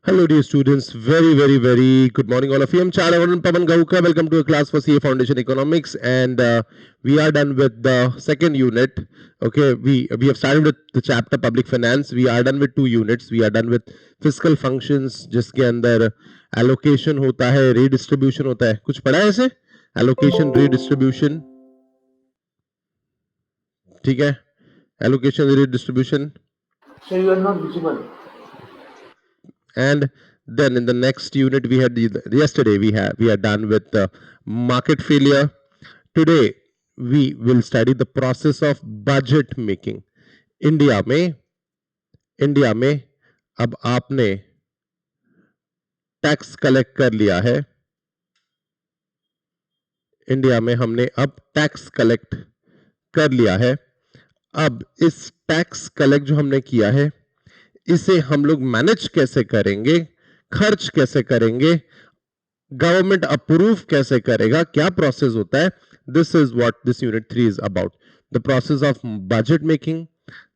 Hello, dear students. Very good morning, all of you. I'm Chalavan Pavan Gauka. Welcome to a class for CA Foundation Economics, and we are done with the second unit. Okay, we have started with the chapter Public Finance. We are done with 2 units. We are done with fiscal functions, जिसके अंदर allocation होता है, redistribution होता है. कुछ पढ़ा है ऐसे? Allocation, redistribution. ठीक है? Allocation, redistribution. So you are not visible. And then in the next unit yesterday we are done with market failure. Today we will study the process of budget making. India में अब आपने tax collect कर लिया है. India में हमने अब tax collect कर लिया है. अब इस टैक्स कलेक्ट जो हमने किया है, इसे हम लोग मैनेज कैसे करेंगे, खर्च कैसे करेंगे, गवर्नमेंट अप्रूव कैसे करेगा, क्या प्रोसेस होता है. This is what this unit 3 is about. The process of budget making,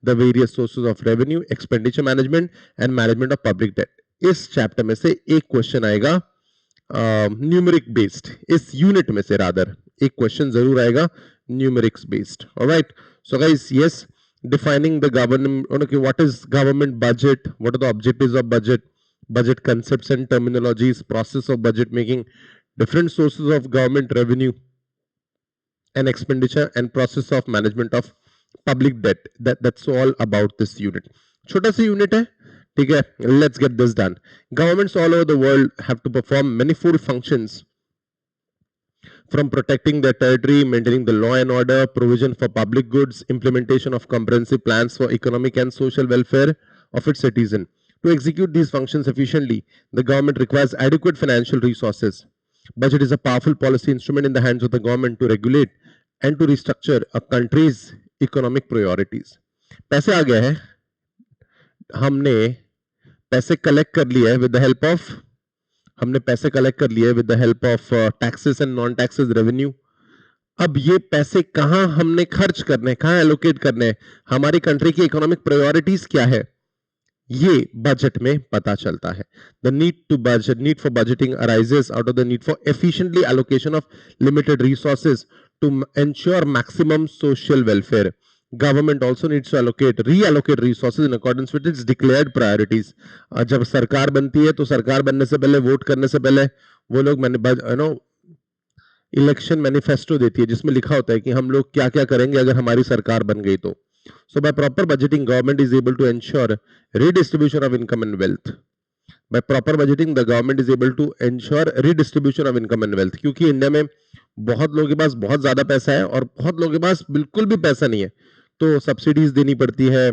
the various sources of revenue, expenditure management and management of public debt. इस चैप्टर में से एक क्वेश्चन आएगा न्यूमेरिक बेस्ड. इस यूनिट में से रादर एक क्वेश्चन जरूर आएगा numerics based. Alright, so guys, yes, defining the government, okay, what is government budget, what are the objectives of budget concepts and terminologies, process of budget making, different sources of government revenue and expenditure, and process of management of public debt. That's all about this unit. छोटा सा unit है, ठीक है. Let's get this done. Governments all over the world have to perform manifold functions, from protecting their territory, maintaining the law and order, provision for public goods, implementation of comprehensive plans for economic and social welfare of its citizens. To execute these functions efficiently, the government requires adequate financial resources. Budget is a powerful policy instrument in the hands of the government to regulate and to restructure a country's economic priorities. पैसे आ गए हैं, हमने पैसे collect कर लिए with the help of हमने पैसे collect कर लिए with the help of taxes and non taxes revenue. अब ये पैसे कहां हमने खर्च करने, कहां एलोकेट करने, हमारी कंट्री की इकोनॉमिक प्रायोरिटीज क्या है, ये बजट में पता चलता है. The need for budgeting arises out of the need for efficiently allocation of limited resources to ensure maximum social welfare. Government also needs to reallocate resources in accordance with its declared priorities. जब सरकार बनती है तो सरकार बनने से पहले, vote करने से पहले, वो लोग इलेक्शन मैनिफेस्टो देती है, जिसमें लिखा होता है कि हम लोग क्या क्या करेंगे अगर हमारी सरकार बन गई तो. So by proper budgeting, government is able to ensure redistribution of income and wealth. By proper budgeting, the government is able to ensure redistribution of income and wealth. क्योंकि इंडिया में बहुत लोगों के पास बहुत ज्यादा पैसा है और बहुत लोगों के पास बिल्कुल भी पैसा नहीं है, तो सब्सिडीज देनी पड़ती है,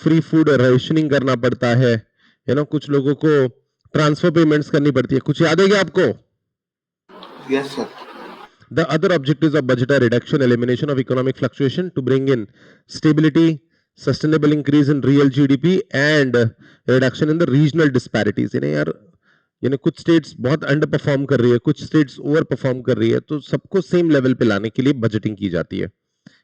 फ्री फूड रेशनिंग करना पड़ता है, कुछ लोगों को ट्रांसफर पेमेंट्स करनी पड़ती है. कुछ याद है क्या आपको? Yes, sir. The other objectives of budget are reduction, elimination of economic fluctuation to bring in stability, sustainable increase in real GDP and reduction in the regional disparities. कुछ स्टेट्स बहुत अंडर परफॉर्म कर रही है, कुछ states over perform कर रही है, तो सबको सेम लेवल पे लाने के लिए बजटिंग की जाती है.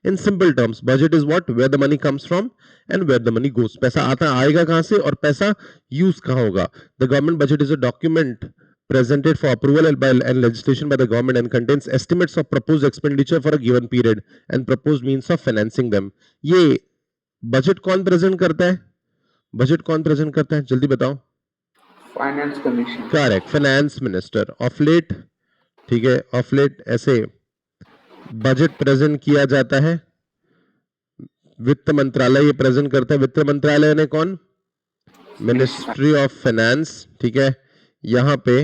In simple terms, budget is what? Where the money comes from and where the money goes. पैसा आएगा कहां से और पैसा यूज कहां होगा. The government budget is a document presented for approval and legislation by the government and contains estimates of proposed expenditure for a given period and proposed means of financing them. ये budget कौन present करता है? Budget कौन present करता है, जल्दी बताओ. Finance commission. Correct, finance minister. Of late, ठीक है, ऑफ लेट ऐसे बजट प्रेजेंट किया जाता है, वित्त मंत्रालय ये प्रेजेंट करता है. वित्त मंत्रालय ने कौन? Ministry of finance. ठीक है, यहां पे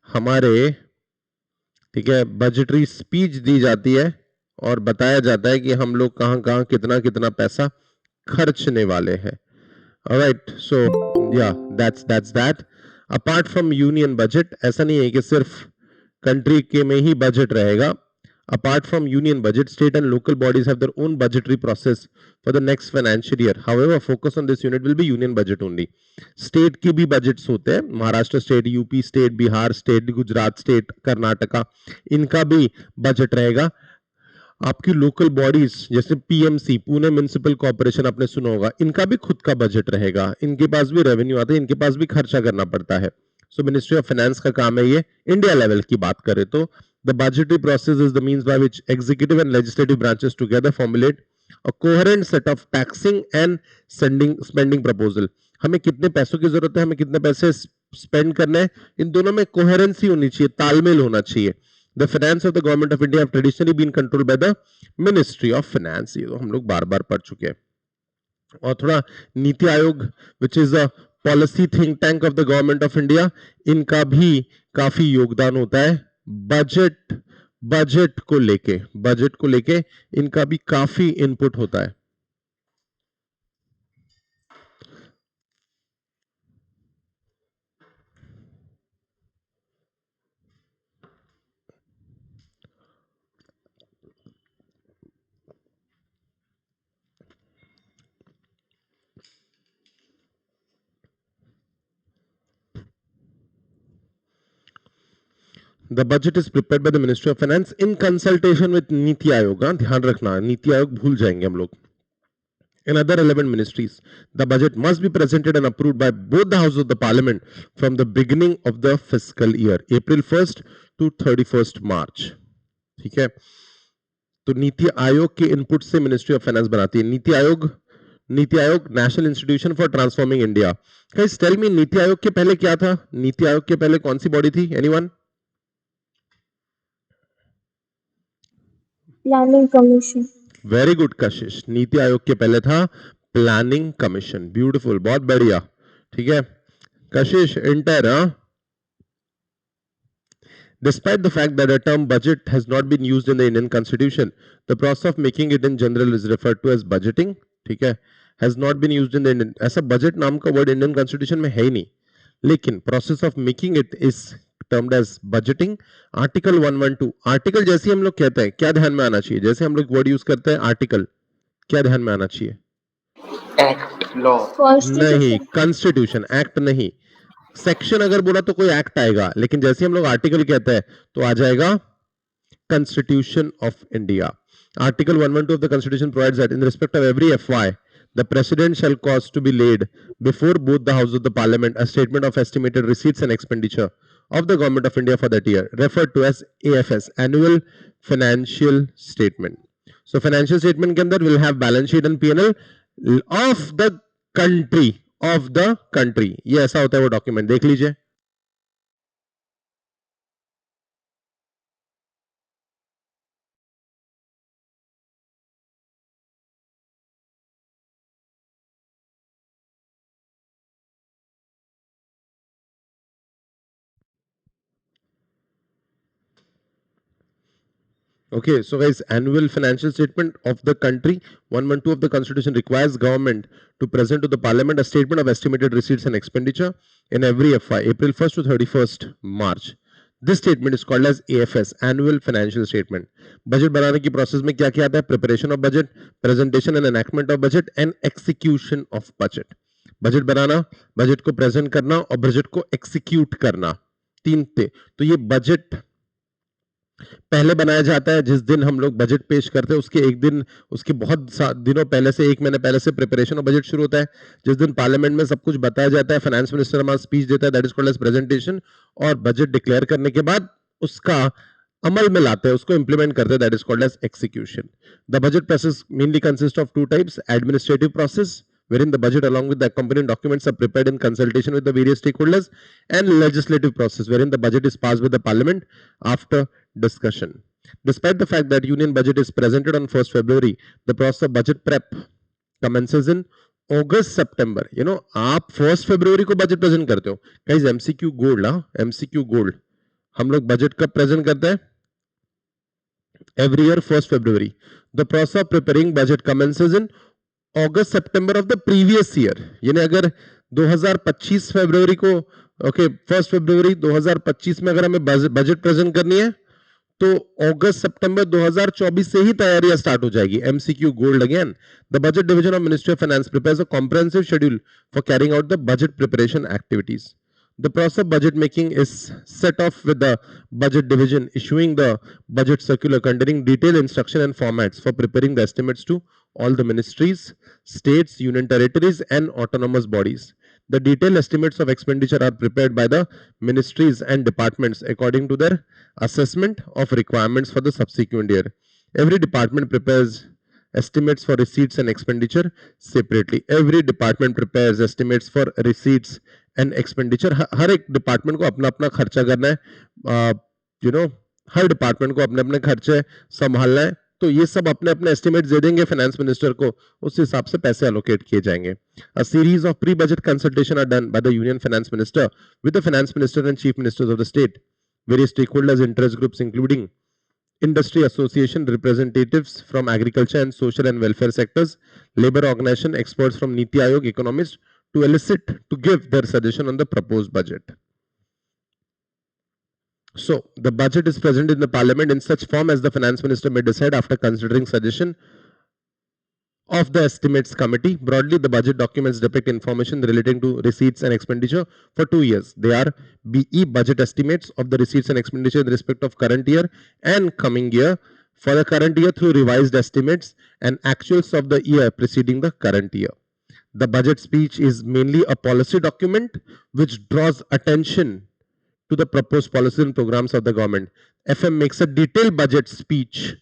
हमारे, ठीक है, बजटरी स्पीच दी जाती है और बताया जाता है कि हम लोग कहां कहां कितना कितना पैसा खर्चने वाले हैं. ऑलराइट, सो या that's that. Apart from union budget, ऐसा नहीं है कि सिर्फ कंट्री के में ही बजट रहेगा. Apart from union budget, state and local bodies have their own budgetary process for the next financial year. However, focus on this unit will be union budget only. State की भी budgets होते हैं, Maharashtra state, UP state, Bihar state, Gujarat state, Karnataka, इनका भी budget रहेगा. आपकी local bodies जैसे PMC, Pune municipal corporation, आपने सुना होगा, इनका भी खुद का बजट रहेगा, इनके पास भी रेवेन्यू आता है, इनके पास भी खर्चा करना पड़ता है। सो मिनिस्ट्री ऑफ फाइनेंस का काम है ये। इंडिया लेवल की बात करें तो the budgetary process is the means by which executive and legislative branches together formulate a coherent set of taxing and spending proposal. हमें कितने पैसों की जरूरत है, हमें कितने पैसे स्पेंड करने हैं, इन दोनों में कोहेरेंसी होनी चाहिए, तालमेल होना चाहिए। The finance of the government of India have traditionally been controlled by the Ministry of Finance. ये तो हम लोग बार बार पढ़ चुके हैं। और थोड़ा NITI Aayog which is a policy think tank of the government of India, इनका भी काफी योगदान होता है बजट को लेके इनका भी काफी इनपुट होता है। The budget is prepared by the Ministry of Finance in consultation with NITI Aayog. ध्यान रखना, नीति आयोग भूल जाएंगे हम लोग। In other relevant ministries, the budget must be presented and approved by both the houses of the parliament from the beginning of the fiscal year, April 1st to 31st March. ठीक है, तो नीति आयोग के इनपुट से ministry of finance बनाती है। Niti Aayog national institution for transforming India. Guys tell me, Niti Aayog के पहले क्या था? नीति आयोग के पहले कौन सी बॉडी थी? Anyone? Planning commission. Very good कशिश, नीति आयोग के पहले था प्लानिंग कमीशन। ब्यूटीफुल, बहुत बढ़िया। ठीक है कशिश, inter. Despite the fact that the term budget has not been used in the Indian Constitution, the process of making it in general is referred to as budgeting. ठीक है, has not been used in the Indian, ऐसा budget नाम का word Indian constitution में है ही नहीं, लेकिन process of making it is termed as budgeting. Article 112, article जैसे हम लोग कहते हैं, क्या ध्यान में आना चाहिए? जैसे हम लोग वर्ड यूज करते हैं आर्टिकल, क्या ध्यान में आना चाहिए? Act, law. नहीं, कॉन्स्टिट्यूशन, एक्ट नहीं। सेक्शन अगर बोला तो कोई एक्ट आएगा, लेकिन जैसे हम लोग आर्टिकल कहते हैं तो आ जाएगा constitution of India. Article 112 of the constitution provides that in respect of every FY the president shall cause to be laid before both the houses of the parliament a statement of estimated receipts and expenditure of the government of India for that year, referred to as AFS, annual financial statement. So financial statement के अंदर will have balance sheet and P&L of the country, ये ऐसा होता है वो document, देख लीजिए। Okay, so guys, annual financial statement of the country, 112 of the constitution requires government to present to the parliament a statement of estimated receipts and expenditure in every FY, April 1st to 31st March. This statement is called as AFS, annual financial statement. Budget बनाने की process में क्या क्या आता है? Preparation of budget, presentation and enactment of budget and execution of budget. Budget banana, budget को present करना और बजट को एक्सिक्यूट करना, तीन थे। तो ये बजट पहले बनाया जाता है, जिस दिन हम लोग बजट पेश करते हैं उसके एक दिन, उसके बहुत दिनों पहले से, एक महीने पहले से प्रिपरेशन ऑफ बजट शुरू होता है। जिस दिन पार्लियामेंट में सब कुछ बताया जाता है, फाइनेंस मिनिस्टर हमारा स्पीच देता है, that is called as presentation. और बजट डिक्लेयर करने के बाद उसका अमल में लाते हैं, उसको इंप्लीमेंट करते हैं, that is called as execution. The budget process mainly consist of two types, administrative process wherein the budget along with the accompanying documents are prepared in consultation with the various stakeholders, and legislative process wherein the budget is passed with the parliament after discussion. Despite the fact that union budget is presented on 1st February, the process of budget prep commences in August September. You know, आप 1st February को budget present करते हो। Guys MCQ gold, MCQ gold, हम लोग budget कब present करते हैं? Every year 1st February. The process of preparing budget commences in August September of the previous year. यानी अगर 2025 फरवरी को, ओके 1st February 2025 में अगर हमें बजट प्रेजेंट करनी है तो अगस्त सितंबर 2024 से ही तैयारियां स्टार्ट हो जाएगी। MCQ gold again, the budget division of ministry of finance prepares a comprehensive schedule for carrying out the budget preparation activities. The process of budget making is set off with the budget division issuing the budget circular containing detailed instruction and formats for preparing the estimates to all the ministries, states, union territories, and autonomous bodies. The detailed estimates of expenditure are prepared by the ministries and departments according to their assessment of requirements for the subsequent year. Every department prepares estimates for receipts and expenditure separately. Every department prepares estimates for receipts and expenditure. हर एक department को अपना अपना खर्चा करना है, हर department को अपने अपने खर्चे संभालना है. तो ये सब अपने अपने एस्टिमेट दे देंगे फाइनेंस मिनिस्टर को, उस हिसाब से पैसे एलोकेट किए जाएंगे. A series of pre budget consultation are done by the union finance minister with the finance minister and chief ministers of the state, various stakeholders, interest groups including industry association representatives from agriculture and social and welfare sectors, labor organization, experts from Niti Aayog, economists, to elicit, to give their suggestion on the proposed budget. So, the budget is presented in the parliament in such form as the finance minister may decide after considering suggestion of the estimates committee. Broadly, the budget documents depict information relating to receipts and expenditure for 2 years. They are BE budget estimates of the receipts and expenditure in respect of current year and coming year, for the current year through revised estimates and actuals of the year preceding the current year. The budget speech is mainly a policy document which draws attention to the proposed policies and programs of the government. FM makes a detailed budget speech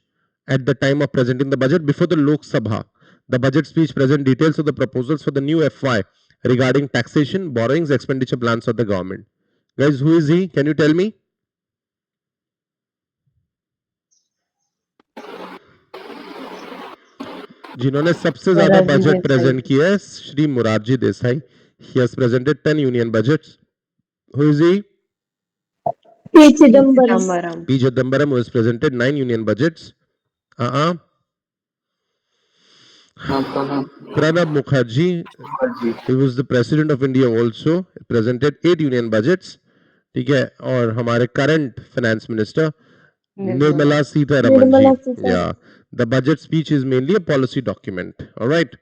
at the time of presenting the budget before the Lok Sabha. The budget speech presents details of the proposals for the new FY regarding taxation, borrowings, expenditure plans of the government. Guys, who is he? Can you tell me? जिन्होंने सबसे ज्यादा budget present किया है Shri Morarji Desai. He has presented 10 union budgets. Who is he? P. Chidambaram. P. Chidambaram, who has presented 9 union budgets. Pranab Mukherjee, he was the president of India also, presented 8 union budgets. ठीक है. और हमारे current finance minister Nirmala Sitharaman ji. Yeah, the budget speech is mainly a policy document. All right.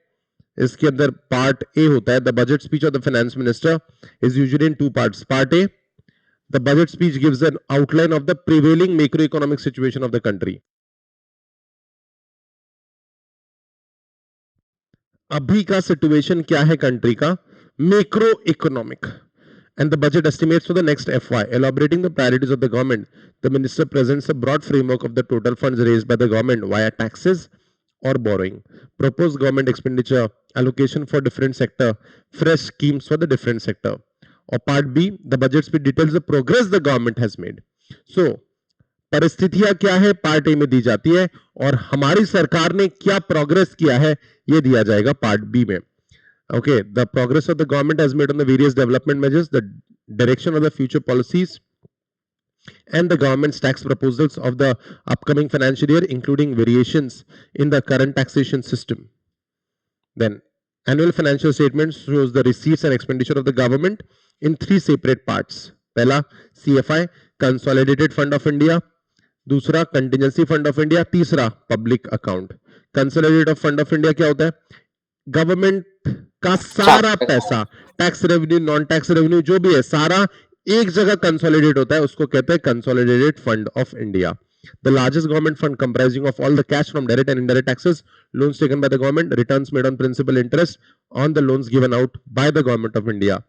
इसके अंदर part A होता है. The budget speech of the finance minister is usually in 2 parts. Part A, the budget speech gives an outline of the prevailing macroeconomic situation of the country. अभी का situation क्या है country का, macro economic, and the budget estimates for the next FY. Elaborating the priorities of the government, the minister presents a broad framework of the total funds raised by the government via taxes or borrowing, proposed government expenditure, allocation for different sector, fresh schemes for the different sector. Or part B, the budget speech details the progress the government has made. So, परिस्थितियां क्या है part A में दी जाती है और हमारी सरकार ने क्या प्रोग्रेस किया है ये दिया जाएगा पार्ट बी में. Okay, the progress of the government has made on the various development measures, the direction of the future policies, and the government's tax proposals of the upcoming financial year, including variations in the current taxation system. Then, annual financial statements shows the receipts and expenditure of the government in 3 separate parts. पहला CFI, Consolidated Fund of India. दूसरा contingency fund of India. तीसरा public account. Consolidated fund of India क्या होता है? Government का सारा पैसा, tax revenue, non tax revenue जो भी है, सारा एक जगह कंसोलिडेट होता है, उसको कहते हैं consolidated fund of India. The largest government fund comprising of all the cash from direct and indirect taxes, loans taken by the government, returns made on principal interest on the loans given out by the government of India.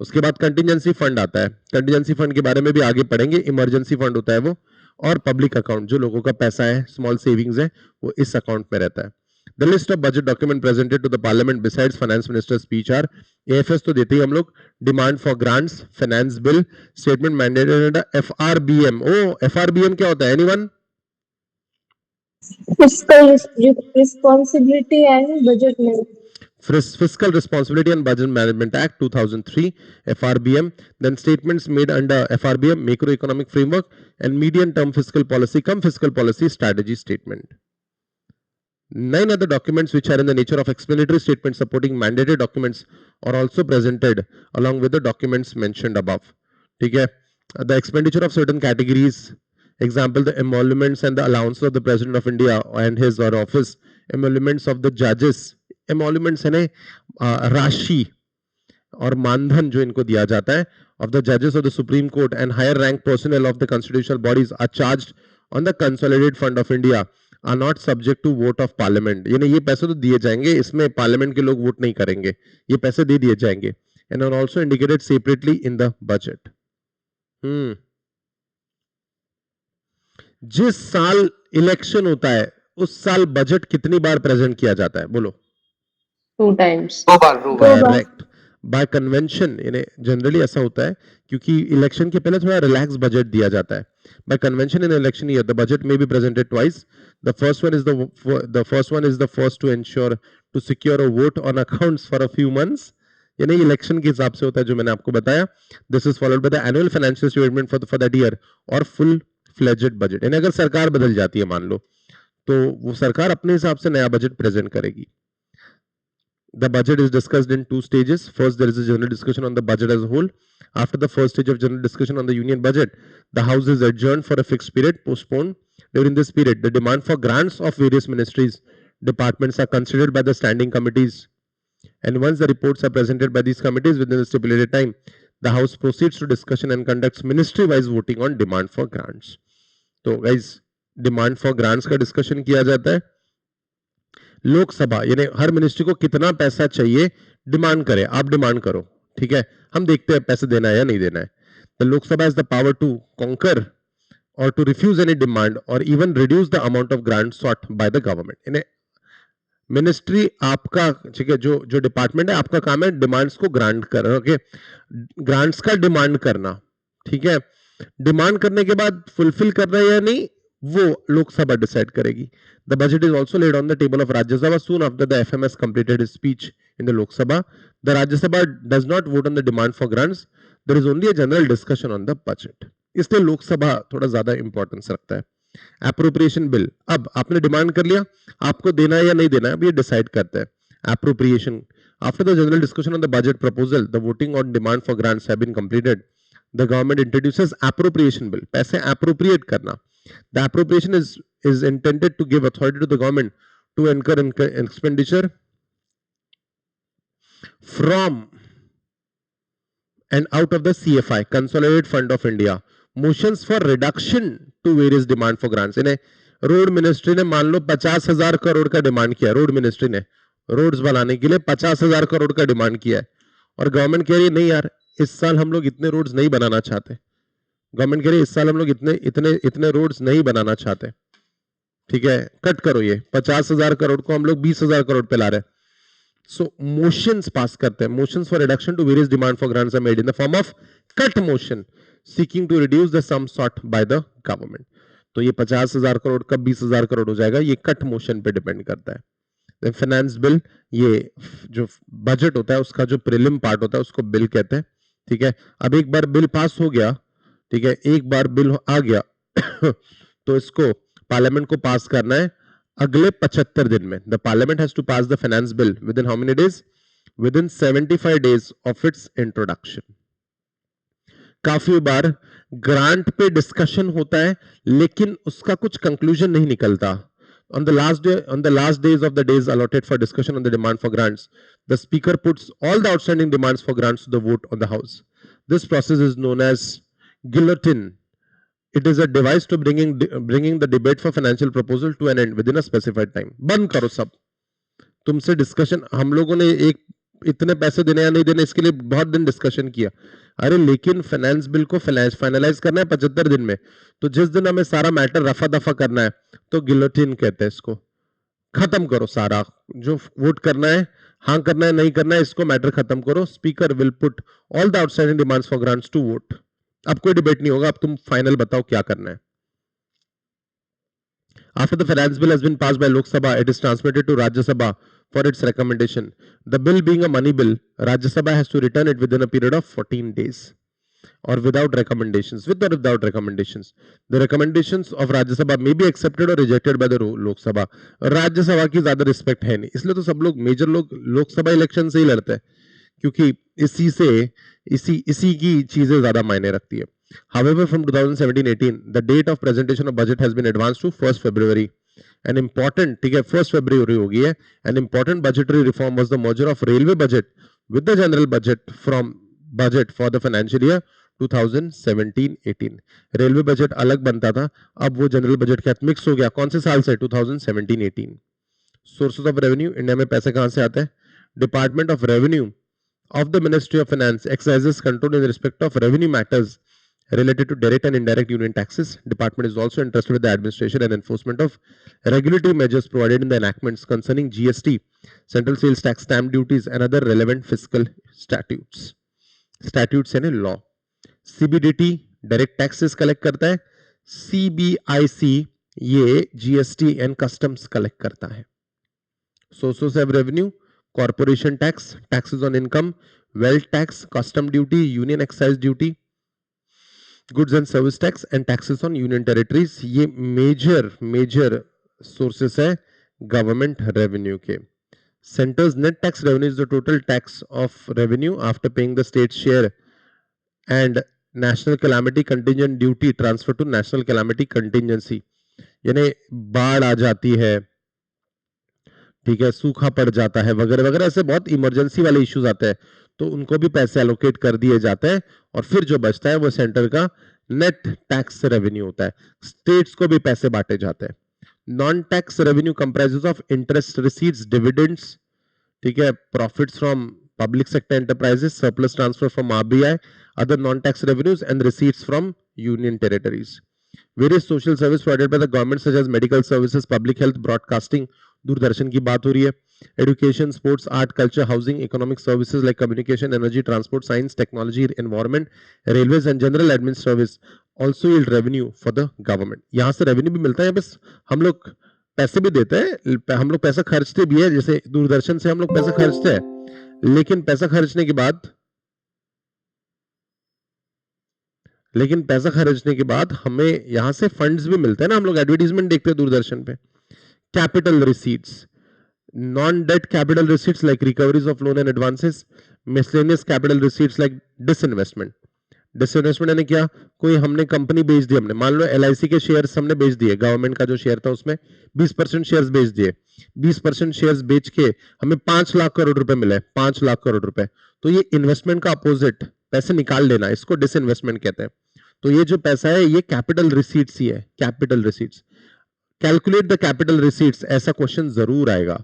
उसके बाद contingency fund आता है. Contingency fund के बारे में भी आगे पढ़ेंगे. इमरजेंसी फंड होता है वो. और पब्लिक अकाउंट, जो लोगों का पैसा है, स्मॉल सेविंग्स है, वो इस अकाउंट में रहता है. The list of budget document presented to the parliament besides finance minister's speech are AFS तो देते ही हम लोग, demand for grants, finance bill, statement mandated under FRBM. FRBM क्या होता है? Anyone? Fiscal responsibility and budget management. Fiscal Responsibility and Budget Management Act 2003, FRBM. Then statements made under FRBM, Macroeconomic Framework, and Medium Term Fiscal Policy, Fiscal Policy Strategy Statement. 9 other documents which are in the nature of explanatory statements supporting mandated documents are also presented along with the documents mentioned above. Okay? The expenditure of certain categories, example the emoluments and the allowances of the President of India and his or office, emoluments of the judges, emoluments है ना, राशि, और मानधन जो इनको दिया जाता है of the judges of the Supreme Court and higher rank personnel of the constitutional bodies are charged on the consolidated fund of India are not subject to vote of parliament. यानी ये पैसे तो दिए जाएंगे, इसमें पार्लियामेंट के लोग vote नहीं करेंगे, ये पैसे दे दिए जाएंगे and are also indicated separately in the budget. जिस साल इलेक्शन होता है उस साल बजट कितनी बार प्रेजेंट किया जाता है? बोलो. 2 times. करेक्ट. बाय कन्वेंशन, यानी जनरली ऐसा होता है क्योंकि इलेक्शन के पहले थोड़ा रिलैक्स बजट दिया जाता है. By convention in election year the budget may be presented twice. The first one is the first to ensure to secure a vote on accounts for a few months. यानी election के हिसाब से होता है जो मैंने आपको बताया. This is followed by the annual financial statement for that year और फुल फ्लेजेड बजट. यानी अगर सरकार बदल जाती है मान लो, तो वो सरकार अपने हिसाब से नया बजट प्रेजेंट करेगी. The budget is discussed in 2 stages. First, there is a general discussion on the budget as a whole. After the first stage of general discussion on the union budget, the House is adjourned for a fixed period, postponed. During this period, the demand for grants of various ministries, departments are considered by the standing committees. And once the reports are presented by these committees within the stipulated time, the House proceeds to discussion and conducts ministry-wise voting on demand for grants. So, guys, demand for grants का discussion किया जाता है. लोकसभा यानी हर ministry को कितना पैसा चाहिए demand करे, आप डिमांड करो, ठीक है, हम देखते हैं पैसे देना है या नहीं देना है. The Lok Sabha is the power to concur or to refuse any demand or even reduce the amount of grant sought by the government. यानी मिनिस्ट्री आपका, ठीक है, जो डिपार्टमेंट है आपका काम है डिमांड्स को ग्रांट करना. ओके, ग्रांट्स का डिमांड करना, ठीक है. डिमांड करने के बाद फुलफिल कर रहा है या नहीं वो लोकसभा डिसाइड करेगी. The budget is also laid on the table of Rajya Sabha soon after the FMS completed his speech in the Lok Sabha. The Rajya Sabha does not vote on the demand for grants. There is only a general discussion on the budget. इसलिए लोकसभा थोड़ा ज्यादा importance रखता है. Appropriation bill, अब आपने demand कर लिया, आपको देना है या नहीं देना है, अब ये डिसाइड करता है. Appropriation, after the general discussion on the budget proposal, the voting on demand for grants have been completed. The government introduces appropriation bill, पैसे एप्रोप्रिएट करना. The appropriation is intended to give authority to the government to incur expenditure from and out of the CFI, Consolidated Fund of India. Motions for reduction to various demand for grants. इन्हें road ministry ने मान लो 50,000 करोड़ का demand किया. Road ministry ने roads बनाने के लिए 50,000 करोड़ का डिमांड किया है और गवर्नमेंट कह रही है नहीं यार, इस साल हम लोग इतने रोड्स नहीं बनाना चाहते. गवर्नमेंट कह रही है इस साल हम लोग इतने रोड्स नहीं बनाना चाहते, ठीक है, कट करो. ये 50,000 करोड़ को हम लोग 20,000 करोड़ पे ला रहे हैं. सो मोशंस पास करते हैं. Motions for reduction to various demand for grants are made in the form of cut motion seeking to reduce the sum sought by the government. तो ये 50,000 करोड़ का 20,000 करोड़ हो जाएगा, ये कट मोशन पे डिपेंड करता है. फाइनेंस बिल, ये जो बजट होता है उसका जो प्रीलिम पार्ट होता है उसको बिल कहते हैं, ठीक है. अब एक बार बिल पास हो गया, ठीक है, एक बार बिल आ गया तो इसको पार्लियामेंट को पास करना है अगले 75 दिन में. The parliament has to pass the finance bill within how many days? Within 75 days of its introduction. काफी बार ग्रांट पे डिस्कशन होता है लेकिन उसका कुछ कंक्लूजन नहीं निकलता. On the last days of the days allotted for discussion on the demand for grants, the speaker puts all the outstanding demands for grants to the vote on the house. This process is known as guillotine. It is a device to bringing the debate for financial proposal to an end within a specified time. बंद करो सब, तुमसे discussion, हम लोगों ने एक इतने पैसे देने या नहीं देने इसके लिए बहुत दिन डिस्कशन किया. अरे लेकिन फाइनेंस बिल को फाइनलाइज करना है 75 दिन में, तो जिस दिन हमें सारा मैटर रफा दफा करना है तो गिलोटिन कहते हैं इसको. खत्म करो सारा, जो वोट करना है, हाँ करना है नहीं करना है, इसको मैटर खत्म करो. Speaker will put all the outstanding demands for grants to vote. अब कोई डिबेट नहीं होगा, अब तुम फाइनल बताओ क्या करना है. After the finance bill has been passed by Lok Sabha, it is transmitted to Rajya Sabha for its recommendation. The bill being a money bill, Rajya Sabha has to return it within a period of 14 days or without recommendations. With or without recommendations. The recommendations of Rajya Sabha may be accepted or rejected by the Lok Sabha. Rajya Sabha की ज्यादा respect है नहीं, इसलिए तो सब लोग major लोग Lok Sabha election से ही लड़ते हैं क्योंकि इसी की चीजें ज्यादा मायने रखती है. However, from 2017-18, the date of presentation of budget has been advanced to 1st February. An important, ठीक है, 1st February हो गई है. An important budgetary reform was the merger of railway budget with the general budget for the financial year 2017-18. Railway budget अलग बनता था, अब वो जनरल बजट के साथ मिक्स हो गया. कौन से साल से? 2017-18. सोर्सेस ऑफ रेवेन्यू, इंडिया में पैसे कहां से आते हैं? Department of revenue of the Ministry of Finance exercises control in respect of revenue matters related to direct and indirect union taxes. Department is also interested with the administration and enforcement of regulatory measures provided in the enactments concerning GST, central sales tax, stamp duties and other relevant fiscal statutes. Statutes यानी law. CBDT direct taxes collect करता है. CBIC ये GST and customs collect करता है. Sources of revenue, corporation tax, taxes on income, wealth tax, custom duty, union excise duty, goods and service tax and taxes on union territories. ये major sources है government revenue के. Center's net tax revenue is the total tax of revenue after paying the state share and national calamity contingent duty transfer to national calamity contingency. यानी बाढ़ आ जाती है, ठीक है, सूखा पड़ जाता है वगैरह वगैरह, ऐसे बहुत इमरजेंसी वाले इश्यूज आते हैं, तो उनको भी पैसे एलोकेट कर दिए जाते हैं और फिर जो बचता है वो सेंटर का नेट टैक्स रेवेन्यू होता है. स्टेट्स को भी पैसे बांटे जाते हैं. Non tax revenue comprises of interest receipts, dividends, ठीक है, profits from public sector enterprises, surplus transfer from RBI, other non tax revenues and receipts from union territories. Various social service provided by the government such as medical services, public health, broadcasting, Doordarshan की बात हो रही है, education, sports, art, culture, housing, economic services like communication, energy, transport, science, technology, environment, railways and general admin service also yield revenue for the government. यहाँ से revenue भी मिलता है, बस हम लोग पैसे भी देते हैं, हम लोग पैसा खर्चते भी है, जैसे दूरदर्शन से हम लोग पैसा खर्चते हैं, लेकिन पैसा खर्चने के बाद हमें यहां से फंड्स भी मिलते हैं ना, हम लोग एडवर्टीजमेंट देखते हैं दूरदर्शन पे. Capital receipts, non debt capital receipts like recoveries of loan and advances, miscellaneous capital receipts like disinvestment. Disinvestment यानी क्या? कोई हमने कंपनी बेच दी, हमने मान लो एलआईसी के शेयर्स हमने बेच दिए, गवर्नमेंट का जो शेयर था उसमें 20% शेयर्स बेच दिए, 20% शेयर्स बेच के हमें 5 लाख करोड़ रुपए मिले, 5 लाख करोड़ रुपए, तो ये इन्वेस्टमेंट का अपोजिट पैसे निकाल लेना, इसको डिसइन्वेस्टमेंट कहते हैं. तो ये जो पैसा है ये कैपिटल रिसीट्स ही है, capital receipts. Calculate the capital receipts, ऐसा क्वेश्चन जरूर आएगा.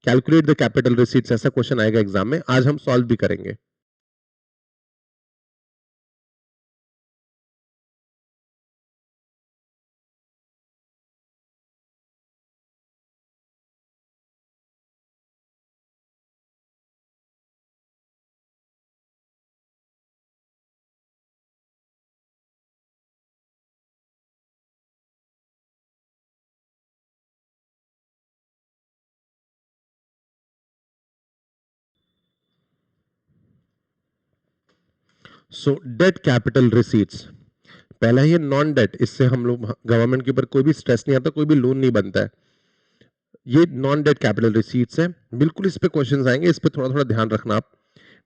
कैलकुलेट द कैपिटल रिसीट्स ऐसा क्वेश्चन आएगा एग्जाम में, आज हम सॉल्व भी करेंगे. सो डेट कैपिटल रिसीट्स, पहला ही नॉन डेट, इससे हम लोग गवर्नमेंट के ऊपर कोई भी स्ट्रेस नहीं आता, कोई भी लोन नहीं बनता है. ये नॉन डेट कैपिटल रिसीट्स है, बिल्कुल इस पे क्वेश्चंस आएंगे, इस पे थोड़ा थोड़ा ध्यान रखना आप.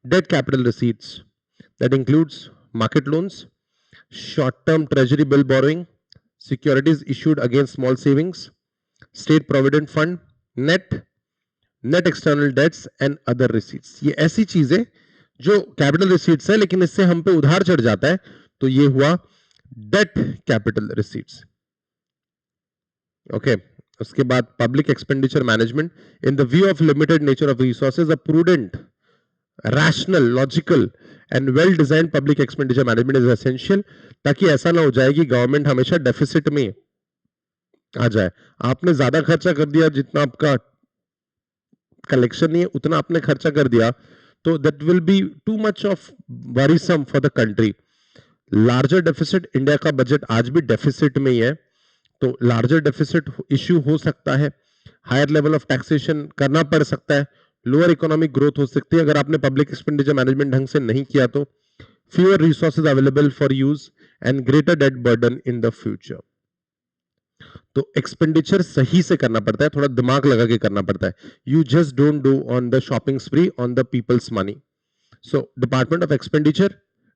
Debt capital receipts that includes market loans, short term treasury bill borrowing, securities issued against small savings, state provident fund, net external debts and other receipts. ये ऐसी चीजें जो कैपिटल रिसीट्स है लेकिन इससे हम पे उधार चढ़ जाता है, तो ये हुआ डेट कैपिटल रिसीट्स. ओके, उसके बाद public expenditure management, in the view of limited nature of resources, a prudent, rational, logical and well design public expenditure management is essential, ताकि ऐसा ना हो जाए कि गवर्नमेंट हमेशा डेफिसिट में आ जाए. आपने ज्यादा खर्चा कर दिया, जितना आपका कलेक्शन नहीं है उतना आपने खर्चा कर दिया, तो that will be too much of worrisome for the country. Larger deficit, India का बजट आज भी डेफिसिट में ही है, तो लार्जर डेफिसिट इश्यू हो सकता है, हायर लेवल ऑफ टैक्सेशन करना पड़ सकता है, लोअर इकोनॉमिक ग्रोथ हो सकती है अगर आपने पब्लिक एक्सपेंडिचर मैनेजमेंट ढंग से नहीं किया तो, fewer resources available for use and greater debt burden in the future. तो एक्सपेंडिचर सही से करना पड़ता है, थोड़ा दिमाग लगा के करना पड़ता है. You just don't do on the shopping स्प्री on the peoples money. So department of expenditure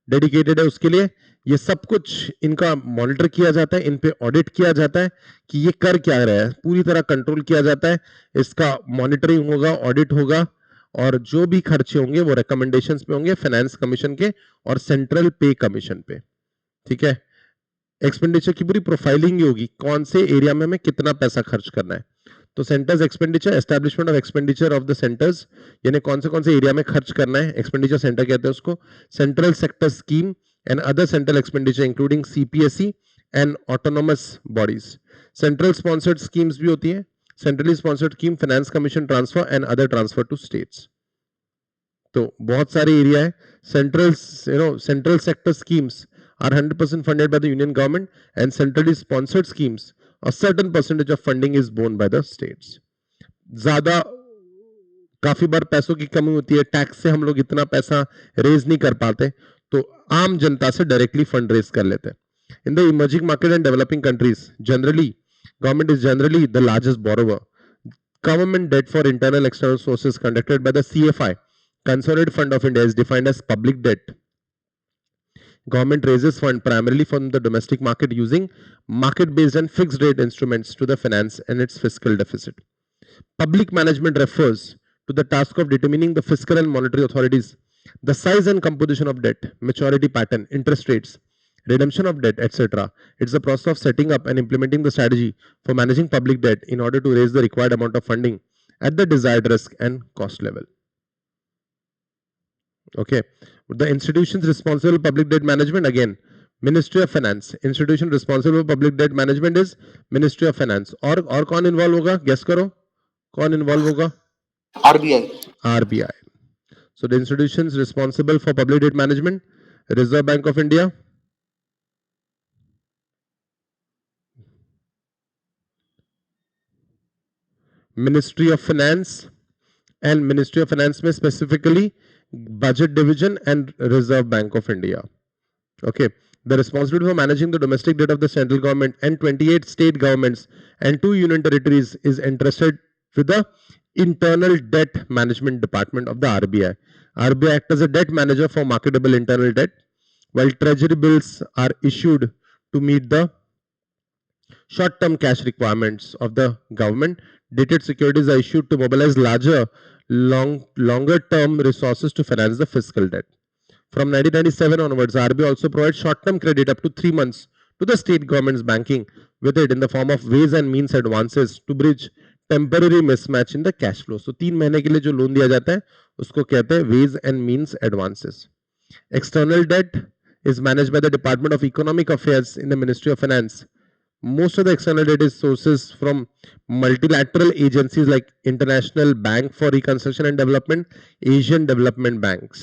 dedicated है उसके लिए. ये सब कुछ इनका मॉनिटर किया जाता है, इन पे ऑडिट किया जाता है कि ये कर क्या रहा है, पूरी तरह कंट्रोल किया जाता है, इसका मॉनिटरिंग होगा, ऑडिट होगा और जो भी खर्चे होंगे वो रिकमेंडेशंस पे होंगे, फाइनेंस कमीशन के और सेंट्रल पे कमीशन पे। ठीक है, एक्सपेंडिचर की पूरी प्रोफाइलिंग ही होगी, कौन से एरिया में हमें कितना पैसा खर्च करना है। तो centres expenditure, establishment of expenditure of the centres, यानी कौन से एरिया में खर्च करना है, एक्सपेंडिचर सेंटर कहते हैं उसको। Central sector scheme and other central expenditure including CPSE and autonomous bodies. Central sponsored schemes भी होती है, centrally sponsored scheme, finance commission transfer and other transfer to states. तो बहुत सारे एरिया है। Central sector schemes are 100% funded by the union government and centrally sponsored schemes a certain percentage of funding is borne by the states. ज्यादा काफी बार पैसों की कमी होती है, टैक्स से हम लोग इतना पैसा रेज नहीं कर पाते, तो आम जनता से डायरेक्टली फंड रेज कर लेते हैं। In the emerging market and developing countries generally government is generally the largest borrower. Government debt for internal external sources conducted by the CFI, Consolidated Fund of India, is defined as public debt. Government raises fund primarily from the domestic market using market-based and fixed rate instruments to the finance and its fiscal deficit. Public management refers to the task of determining the fiscal and monetary authorities, the size and composition of debt, maturity pattern, interest rates, redemption of debt, etc. It's the process of setting up and implementing the strategy for managing public debt in order to raise the required amount of funding at the desired risk and cost level. Okay, the institutions responsible for public debt management, again Ministry of Finance. Institution responsible for public debt management is Ministry of Finance. और कौन involve होगा, guess करो कौन involve होगा? RBI. So the institutions responsible for public debt management, Reserve Bank of India, Ministry of Finance, and Ministry of Finance में specifically Budget Division and Reserve Bank of India. Okay, the responsibility for managing the domestic debt of the central government and 28 state governments and 2 union territories is entrusted with the Internal Debt Management Department of the RBI. RBI acts as a debt manager for marketable internal debt, while treasury bills are issued to meet the short-term cash requirements of the government. Dated securities are issued to mobilize longer-term resources to finance the fiscal debt. From 1997 onwards, RBI also provides short-term credit up to 3 months to the state governments banking with it in the form of ways and means advances to bridge temporary mismatch in the cash flow. So 3 महीने के लिए जो loan दिया जाता है उसको कहते हैं ways and means advances. External debt is managed by the Department of Economic Affairs in the Ministry of Finance. Most of the external debt is sources from multilateral agencies like International Bank for Reconstruction and Development, Asian Development Banks.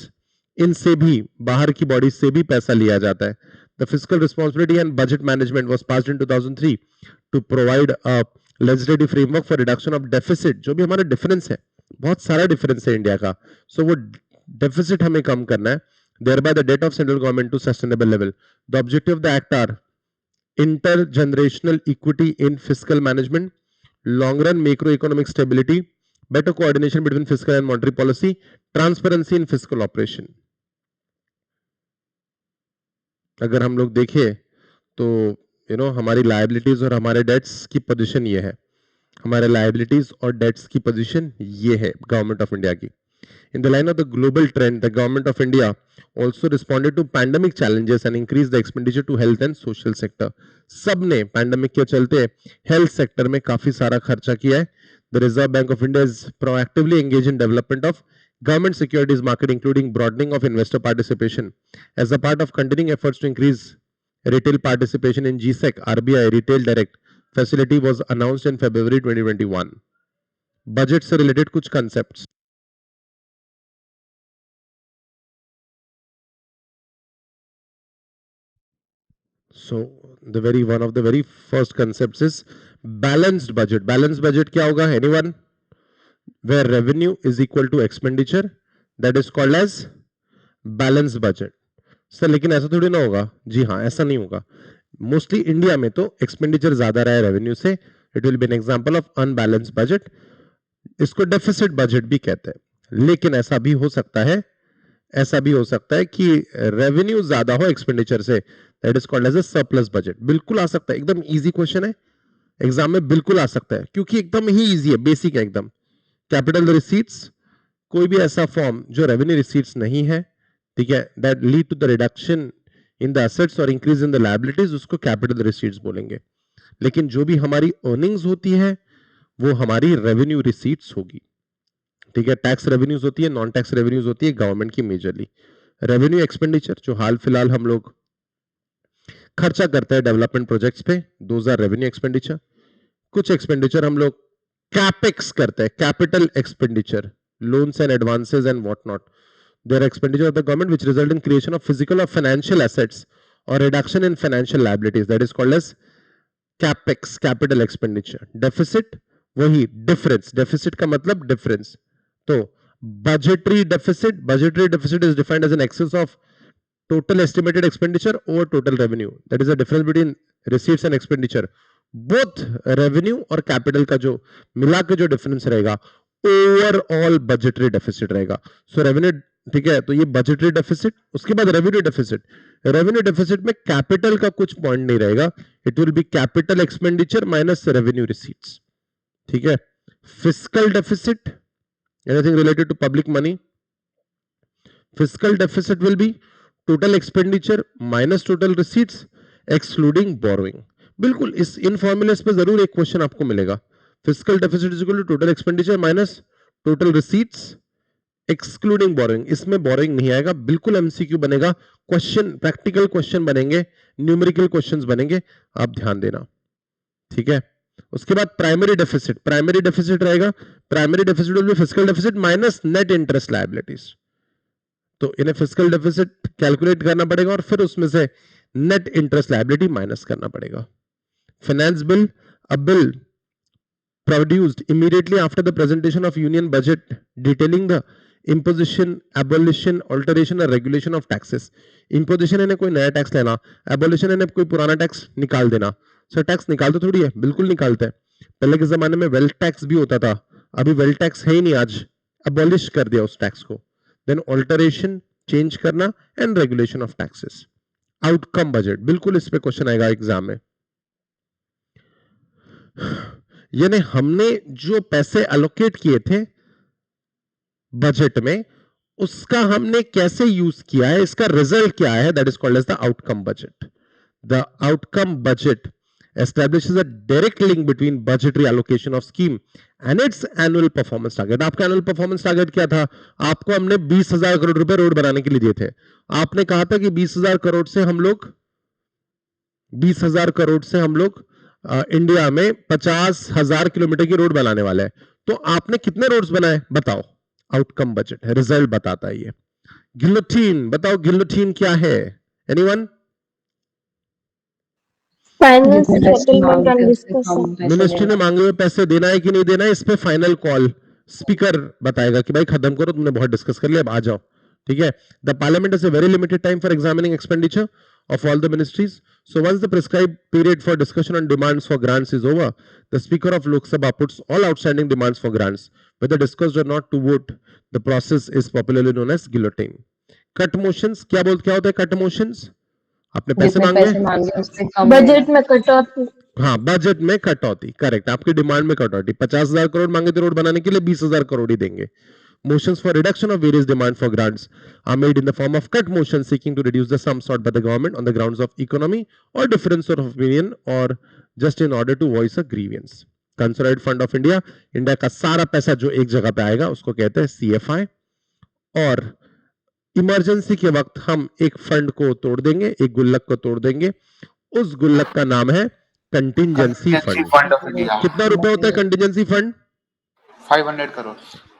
इनसे भी बाहर की bodies से भी पैसा लिया जाता है. The fiscal responsibility and budget management was passed in 2003 to provide a legislative framework for reduction of deficit. जो भी हमारा डिफरेंस है, बहुत सारा डिफरेंस है इंडिया का, so वो डेफिसिट हमें कम करना है, thereby the debt of central government to sustainable level. The objective of the act are intergenerational equity in fiscal management, long-run macroeconomic stability, better coordination between fiscal and monetary policy, transparency in fiscal operation. अगर हम लोग देखें तो हमारी liabilities और हमारे dates की position ये है, हमारे लायबिलिटीज और डेट्स की पोजीशन ये है गवर्नमेंट ऑफ इंडिया की. In the line of the global trend, the government of India also responded to pandemic challenges and increased the expenditure to health and social sector. सबने pandemic के चलते health sector में काफी सारा खर्चा किया है. The Reserve Bank of India is proactively engaged in development of government securities market, including broadening of investor participation. As a part of continuing efforts to increase retail participation in GSEC, RBI Retail Direct facility was announced in February 2021. Budget से related कुछ concepts. So one of the very first concepts is balanced budget. Balanced budget क्या होगा? Anyone? Where revenue is equal to expenditure, that is called as balanced budget. Sir लेकिन ऐसा थोड़ी ना होगा. जी हाँ, ऐसा नहीं होगा. मोस्टली इंडिया में तो एक्सपेंडिचर ज्यादा रहा है रेवेन्यू से. It will B an example of unbalanced budget. इसको डेफिसिट बजट भी कहते हैं. लेकिन ऐसा भी हो सकता है कि रेवेन्यू ज्यादा हो एक्सपेंडिचर से, that is called as a surplus budget. बिल्कुल आ सकता है. एकदम इजी क्वेश्चन है, एग्जाम में बिल्कुल आ सकता है क्योंकि एकदम ही इजी है, बेसिक है एकदम. कैपिटल रिसीट्स कोई भी ऐसा फॉर्म जो रेवेन्यू रिसीट्स नहीं है, ठीक है, that lead to the reduction in the assets और इंक्रीज इन द लायबिलिटीज, उसको कैपिटल रिसीट्स बोलेंगे। लेकिन जो भी हमारी अर्निंग्स होती है वो हमारी रेवेन्यू रिसीट्स होगी, ठीक है। टैक्स रेवेन्यूज होती है, नॉन टैक्स रेवेन्यूज होती है गवर्नमेंट की मेजरली। रेवेन्यू एक्सपेंडिचर जो हाल फिलहाल हम लोग खर्चा करते हैं डेवलपमेंट प्रोजेक्ट्स पे, दोज आर रेवेन्यू एक्सपेंडिचर। कुछ एक्सपेंडिचर हम लोग कैपेक्स करते हैं, capital expenditure, loans and advances and whatnot. They are expenditure of the government which result in creation of physical or financial assets or reduction in financial liabilities. That is called as capex, capital expenditure. Deficit वही difference. Deficit का मतलब difference. तो budgetary deficit is defined as an excess of total estimated expenditure over total revenue. That is the difference between receipts and expenditure. Both revenue और capital का जो मिला के जो difference रहेगा ओवरऑल बजटरी डेफिसिट रहेगा। सो रेवेन्यू, ठीक है, तो ये बजटरी डेफिसिट, उसके बाद रेवेन्यू डेफिसिट। रेवेन्यू डेफिसिट में कैपिटल का कुछ पॉइंट नहीं रहेगा, it will be capital expenditure minus revenue receipts, ठीक है। Fiscal deficit, anything related to public money, fiscal deficit will be total expenditure minus total receipts excluding borrowing. बिल्कुल इस इन formulas पे जरूर एक क्वेश्चन आपको मिलेगा। Fiscal deficit is equal to total expenditure minus total receipts excluding borrowing। इसमें borrowing नहीं आएगा, बिल्कुल MCQ बनेगा, क्वेश्चन प्रैक्टिकल क्वेश्चन बनेंगे, न्यूमेरिकल क्वेश्चंस बनेंगे, आप ध्यान देना, ठीक है। उसके बाद प्राइमरी डेफिसिट रहेगा। Primary deficit will B fiscal deficit minus net interest liabilities. तो इन्हें फिस्कल डेफिसिट कैलकुलेट करना पड़ेगा और फिर उसमें से नेट इंटरेस्ट लायबिलिटी माइनस करना पड़ेगा। Finance bill, a bill produced immediately after the presentation of union budget detailing the imposition, abolition, alteration or regulation of taxes। imposition है कोई नया टैक्स लेना, abolition है कोई पुराना टैक्स निकाल देना। सर टैक्स निकालते थोड़ी है, बिल्कुल निकालते हैं। पहले के जमाने में वेल्थ टैक्स भी होता था, अभी वेल्थ टैक्स है ही नहीं, आज abolish कर दिया उस टैक्स को। देन ऑल्टरेशन, चेंज करना, and regulation of taxes. Outcome budget, बिल्कुल इस पे क्वेश्चन आएगा एग्जाम में। यानी हमने जो पैसे अलोकेट किए थे बजट में, उसका हमने कैसे यूज किया है, इसका रिजल्ट क्या है, that is called as the outcome budget. The outcome budget establishes a direct link between budgetary allocation of scheme and its annual performance target। आपका एनुअल परफॉर्मेंस टारगेट क्या था? आपको हमने 20,000 करोड़ रुपए रोड बनाने के लिए दिए थे। आपने कहा था कि 20,000 करोड़ से हम लोग इंडिया में 50,000 किलोमीटर की रोड बनाने वाले हैं। तो आपने कितने रोड्स बनाए बताओ? आउटकम बजट है, रिजल्ट बताता है ये। गिलोटीन, बताओ गिलोटीन क्या है? एनीवन? मिनिस्ट्री ने मांगे हुए पैसे देना है कि नहीं देना है, इस पे फाइनल कॉल स्पीकर बताएगा कि भाई खत्म करो, तुमने बहुत डिस्कस कर लिया, अब आ जाओ, ठीक है। The parliament is a very limited time for examining expenditure of all the ministries. So once the prescribed period for discussion on demands for grants is over, the Speaker of Lok Sabha puts all outstanding demands for grants, whether discussed or not, to vote. The process is popularly known as guillotine. Cut motions, क्या होता है cut motions? आपने पैसे मांगे, budget में कटौती। हाँ, budget में कटौती, करेक्ट। आपकी डिमांड में कटौती, 50,000 करोड़ मांगे थे रोड बनाने के लिए, 20,000 करोड़ ही देंगे। Motions for reduction of various demands for grants are made in the form of cut motions seeking to reduce the sum sought by the government on the grounds of economy or difference of opinion or just in order to voice a grievance. Consolidated Fund of India, India का सारा पैसा जो एक जगह पे आएगा उसको कहते हैं CFI। और इमरजेंसी के वक्त हम एक फंड को तोड़ देंगे, एक गुल्लक को तोड़ देंगे, उस गुल्लक का नाम है कंटिजेंसी फंड। कितना रुपए होता है कंटिजेंसी फंड? 500 करोड़।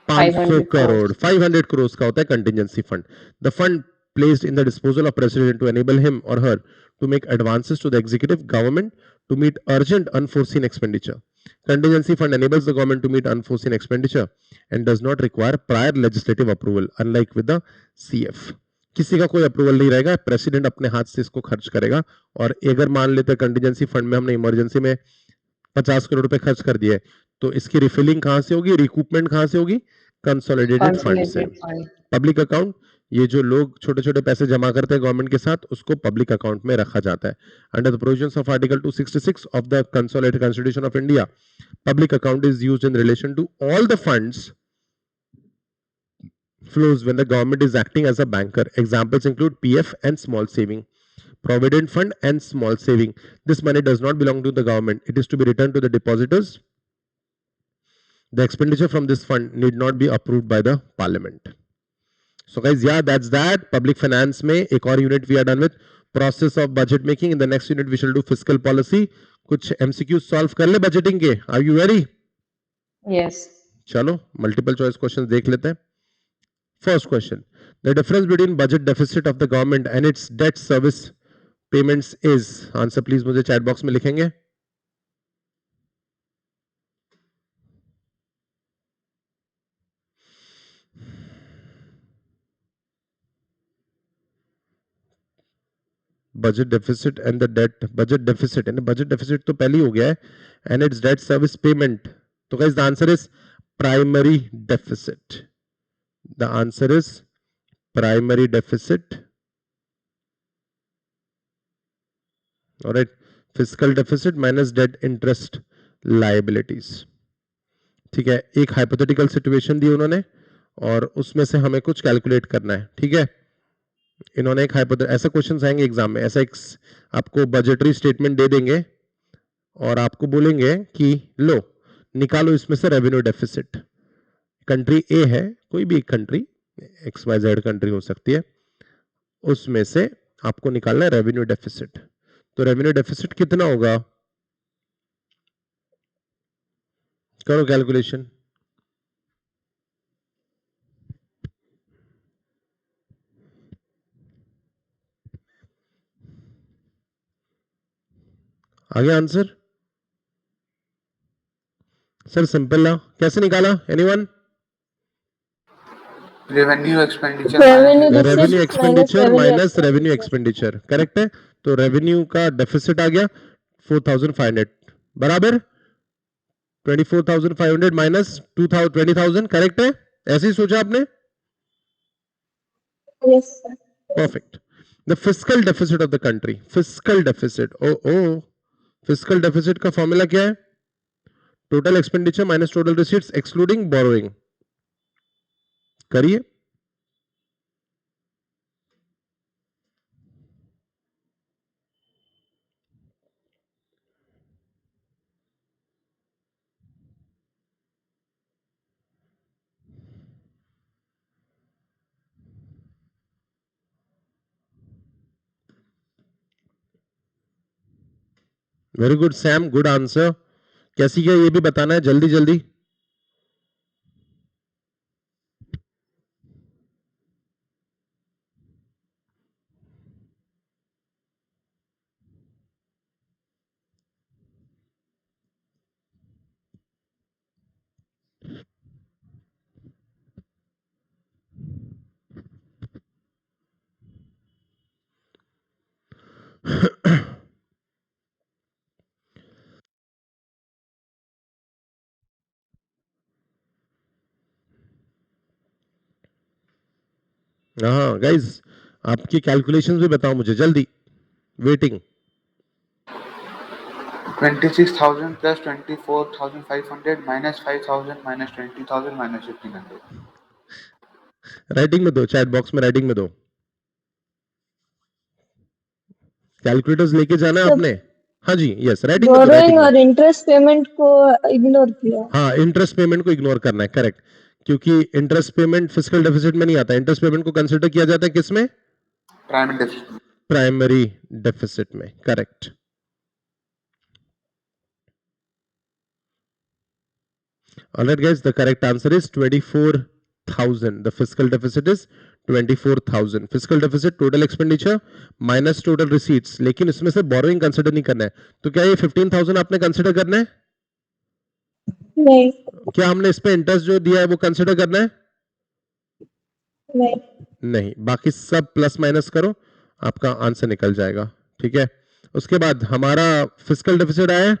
500 करोड़, 500 करोड़ का होता है contingency fund. The fund placed in the disposal of president to enable him और her to make advances to the executive government to meet urgent unforeseen expenditure. Contingency fund enables the government to meet unforeseen expenditure and does not require prior legislative approval, unlike with the CF। किसी का कोई approval नहीं रहेगा, president अपने हाथ से इसको खर्च करेगा। और अगर मान लेते कंटिजेंसी फंड में हमने इमरजेंसी में 50 करोड़ रुपए खर्च कर दिए, तो इसकी रिफिलिंग कहां से होगी, रिकूपमेंट कहां से होगी? कंसोलिडेटेड फंड से। पब्लिक अकाउंट, ये जो लोग छोटे छोटे पैसे जमा करते हैं गवर्नमेंट के साथ, उसको पब्लिक अकाउंट में रखा जाता है। Under the provisions of article 266 of the consolidated constitution of India, public account is used in relation to all the funds flows when the government is acting as a banker. Examples include PF and small saving, provident fund and small saving. This money does not belong to the government. It is to be returned to the depositors. The expenditure from this fund need not be approved by the parliament. So guys, yeah, that's that. Public finance में एक और unit we are done with. Process of budget making. In the next unit we shall do fiscal policy. कुछ MCQ solve कर ले budgeting के. Are you ready? Yes. चलो multiple choice questions देख लेते हैं. First question. The difference between budget deficit of the government and its debt service payments is. Answer please मुझे chat box में लिखेंगे. budget deficit and the debt budget deficit तो पहले ही हो गया है and its debt service payment. तो guys the answer is primary deficit. The answer is primary deficit. All right, fiscal deficit minus debt interest liabilities. ठीक है, एक hypothetical situation दी उन्होंने और उसमें से हमें कुछ कैलकुलेट करना है. ठीक है, इन्होंने एक ऐसा क्वेश्चन आएंगे एग्जाम में, ऐसा एक आपको बजटरी स्टेटमेंट दे देंगे और आपको बोलेंगे कि लो निकालो इसमें से रेवेन्यू डेफिसिट. कंट्री ए है, कोई भी एक कंट्री, XYZ कंट्री हो सकती है, उसमें से आपको निकालना है रेवेन्यू डेफिसिट. तो रेवेन्यू डेफिसिट कितना होगा, करो कैलकुलेशन. आगे आंसर सर सिंपल ना, कैसे निकाला anyone? Revenue expenditure minus revenue expenditure. Correct है, तो रेवेन्यू का डेफिसिट आ गया 4500 बराबर 24,500 माइनस 20,000. करेक्ट है, ऐसे ही सोचा आपने? Yes, sir. Perfect. The fiscal deficit of the country. Fiscal deficit. Fiscal deficit का फॉर्मूला क्या है? Total expenditure minus total receipts excluding borrowing. करिए. Very good Sam, good answer. कैसी क्या ये भी बताना है जल्दी जल्दी. हाँ गाइज, आपकी कैलकुलेशंस भी बताओ मुझे जल्दी. Waiting. 26,000 plus 24,500 minus 5,000 minus 20,000 minus 1,500. Writing में दो, चैट बॉक्स में राइटिंग में दो. कैलकुलेटर्स लेके जाना है आपने. हाँ जी, यस, राइटिंग में. बोरोइंग और इंटरेस्ट पेमेंट को इग्नोर किया. हाँ, इंटरेस्ट पेमेंट को इग्नोर करना है. करेक्ट, क्योंकि इंटरेस्ट पेमेंट फिस्कल डेफिसिट में नहीं आता. इंटरेस्ट पेमेंट को कंसीडर किया जाता है किसमें? प्राइमरी डेफिसिट में. Correct. Alright guys, the correct answer is 24,000. The fiscal deficit is 24,000. Fiscal deficit total expenditure minus total receipts. लेकिन इसमें से borrowing consider नहीं करना है. तो क्या ये 15,000 आपने consider करना है? नहीं. क्या हमने इस पे इंटरेस्ट जो दिया है वो कंसिडर करना है? नहीं. नहीं. बाकी सब प्लस माइनस करो, आपका आंसर निकल जाएगा. ठीक है, उसके बाद हमारा फिस्कल डेफिसिट आया,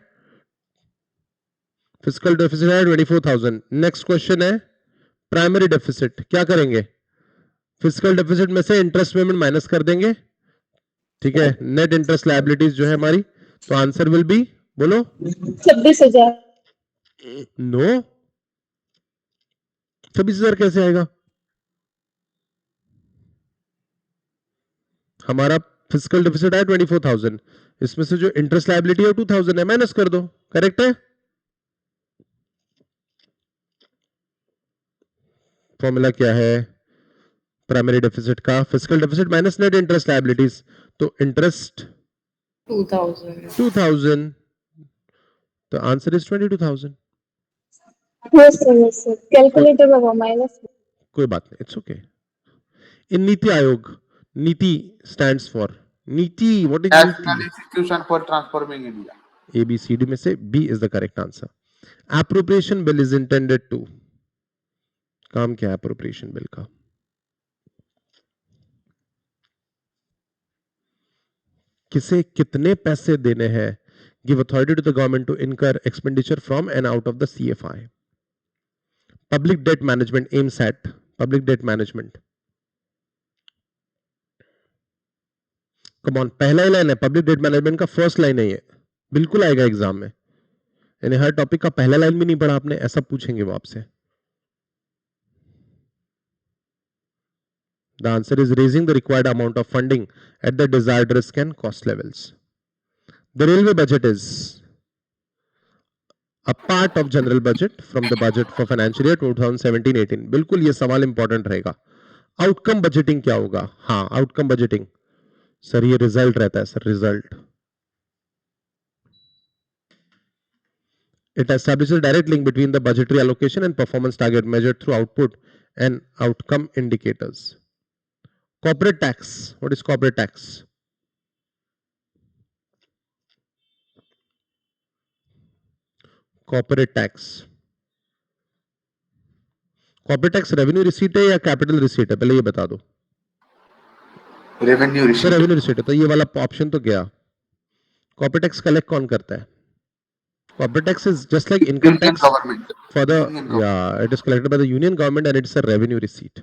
फिस्कल डेफिसिट है 24,000. नेक्स्ट क्वेश्चन है प्राइमरी डेफिसिट. क्या करेंगे? फिस्कल डेफिसिट में से इंटरेस्ट पेमेंट माइनस कर देंगे. ठीक है, नेट इंटरेस्ट लायबिलिटीज जो है हमारी, तो आंसर विल बी, बोलो 26,000. नो, 26,000 कैसे आएगा? हमारा फिजिकल डेफिसिट है 24,000, इसमें से जो इंटरेस्ट लायबिलिटी है 2,000 है, माइनस कर दो। करेक्ट है? फॉर्मूला क्या है प्राइमरी डेफिसिट का? Physical deficit minus net interest liabilities, तो इंटरेस्ट 2,000, तो answer is 22,000। Yes sir, yes sir, calculator लगाओ माइनस। कोई बात नहीं, इट्स ओके। इन नीति आयोग, नीति स्टैंड्स फॉर नीति, व्हाट इज National नीति? Institution for Transforming India. ABCD में से B is the correct answer. Appropriation bill is intended to, काम क्या है एप्रोप्रिएशन बिल का? किसे कितने पैसे देने हैं? Give authority to the government to incur expenditure from and out of the CFI। Public debt management aims at, public debt management, come on, पहला ही लाइन है पब्लिक डेट मैनेजमेंट का, फर्स्ट लाइन है ये, बिल्कुल आएगा एग्जाम में। यानी हर टॉपिक का पहला लाइन भी नहीं पढ़ा आपने, ऐसा पूछेंगे वो आपसे। The answer is raising the required amount of funding at the desired risk and cost levels. The railway budget is a part of general budget from the budget for financial year 2017-18. बिल्कुल ये सवाल important रहेगा। Outcome budgeting क्या होगा? हाँ, outcome budgeting sir ये result रहता है sir, result. It establishes a direct link between the budgetary allocation and performance target measured through output and outcome indicators. Corporate tax, what is corporate tax? Corporate tax, corporate tax revenue receipt है या capital receipt है? पहले ये बता दो। Revenue तो receipt. Revenue receipt है, तो ये वाला ऑप्शन तो गया। कॉर्पोरेट टैक्स कलेक्ट कौन करता है? Corporate tax is just like income Union tax government. For the, Union government. या it is collected by the union government and it's a revenue receipt.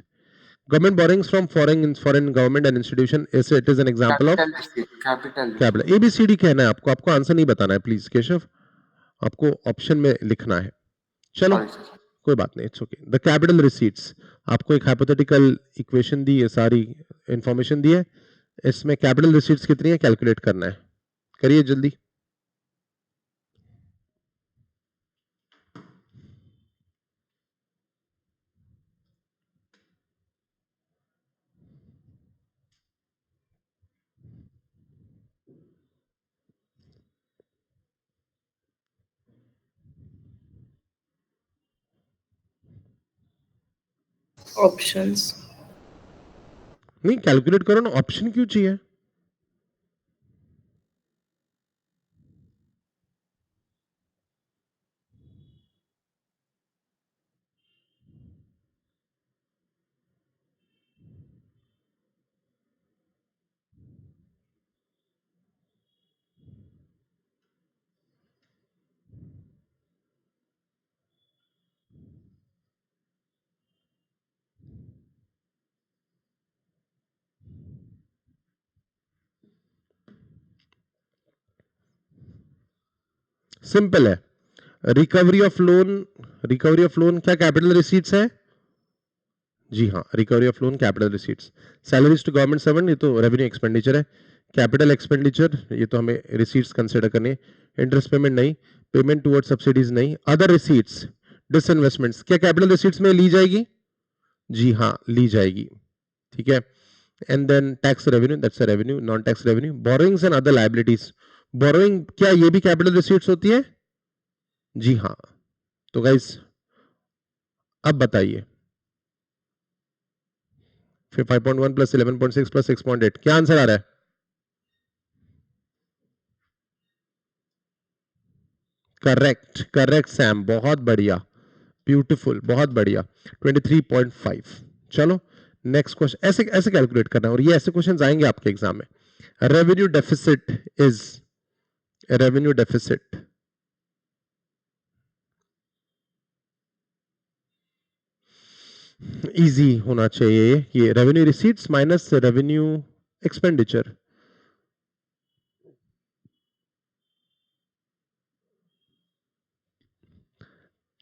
Government borings from foreign government and institution, it is an example of Capital receipt. Capital receipt. Capital. ABCD कहना है आपको, आपको answer नहीं बताना है please Keshav, आपको option में लिखना है। चलो Sorry, sir. कोई बात नहीं, it's okay. The capital receipts, आपको एक हाइपोथेटिकल इक्वेशन दी है, सारी इंफॉर्मेशन दी है, इसमें कैपिटल रिसीट्स कितनी है कैलकुलेट करना है, करिए जल्दी। ऑप्शंस नहीं कैलकुलेट करो ना, ऑप्शन क्यों चाहिए? सिंपल है, recovery of loan, recovery of loan क्या कैपिटल रिसीट्स है? जी हाँ, recovery of loan capital receipts. Salaries to government servant, ये तो रेवेन्यू एक्सपेंडिचर है। कैपिटल एक्सपेंडिचर, ये तो हमें रिसीट्स कंसिडर करनी है। इंटरेस्ट पेमेंट नहीं, पेमेंट टुवर्ड सब्सिडीज नहीं। अदर रिसीट्स, डिसइन्वेस्टमेंट्स, क्या कैपिटल रिसीट्स में ली जाएगी? जी हाँ, ली जाएगी, ठीक है। And then tax revenue, that's a revenue, non tax revenue. Borrowings and other liabilities, borrowing क्या ये भी कैपिटल रिसीट्स होती है? जी हाँ। तो गाइस अब बताइए, फिर 5.1 प्लस 11.6 प्लस 6.8 क्या आंसर आ रहा है? करेक्ट, करेक्ट सैम, बहुत बढ़िया, ब्यूटीफुल, बहुत बढ़िया, 23.5। चलो नेक्स्ट क्वेश्चन, ऐसे ऐसे कैलकुलेट करना है, और ये ऐसे क्वेश्चंस आएंगे आपके एग्जाम में। Revenue deficit is, revenue deficit easy होना चाहिए, ये revenue receipts minus revenue expenditure.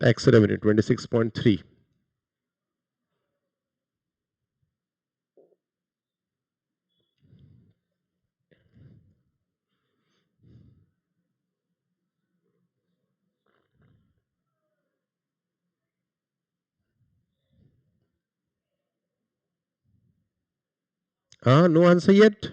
Tax revenue 26.3, no answer yet.